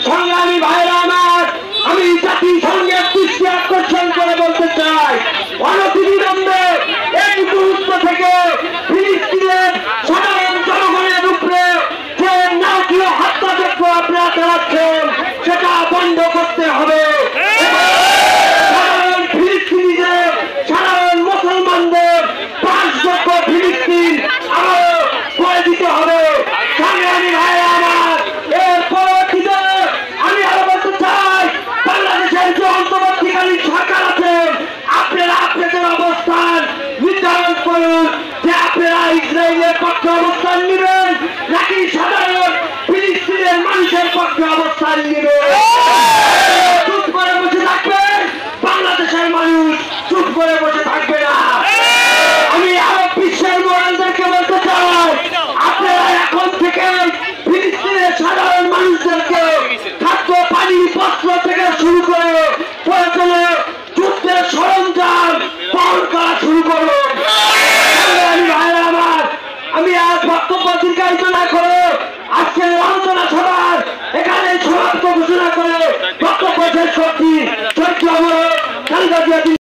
সংগ্রামী ভাইরা আমার, আমি জাতিসংঘের দৃষ্টি আকর্ষণ করে বলতে চাই, অনতিবিলম্বে এই মুহূর্ত থেকে ফিলিস্তিনের সাধারণ জনগণের উপরে যে নারকীয় হত্যাযজ্ঞ আপনারা চালাচ্ছেন সেটা বন্ধ করতে হবে। সাধারণ ফিলিস্তিনিদের, সাধারণ মুসলমানদের বাসযোগ্য ফিলিস্তিন আরো করে দিতে হবে। সংগ্রামী ভাইরা আমার, এর পরবর্তীতে আমি আরো বলতে চাই, বাংলাদেশের যে অন্তর্বর্তীকালীন সরকার আছেন, আপনারা আপনাদের অবস্থান নির্ধারণ করুন যে আপনারা ইসরায়েলের পক্ষে অবস্থান নেবেন নাকি সাধারণ ফিলিস্তিনের মানুষের পক্ষে অবস্থান নেবেন। চুপ করে বসে থাকবেন, বাংলাদেশের মানুষ চুপ করে বসে থাকবে না। আমি আরো বিশ্বের মোড়ালদেরকে বলতে চাই, আপনারা এখন থেকে ফিলিস্তিনের সাধারণ মানুষদেরকে খাদ্য, পানি, বস্ত্র থেকে শুরু করে প্রয়োজনে যুদ্ধের সরঞ্জাম বহন করা শুরু করুন। আমি আজ বক্তব্য দীর্ঘায়িত না করে আজকের আলোচনা সভার এখানে সমাপ্ত ঘোষণা করে বক্তব্য শেষ করছি।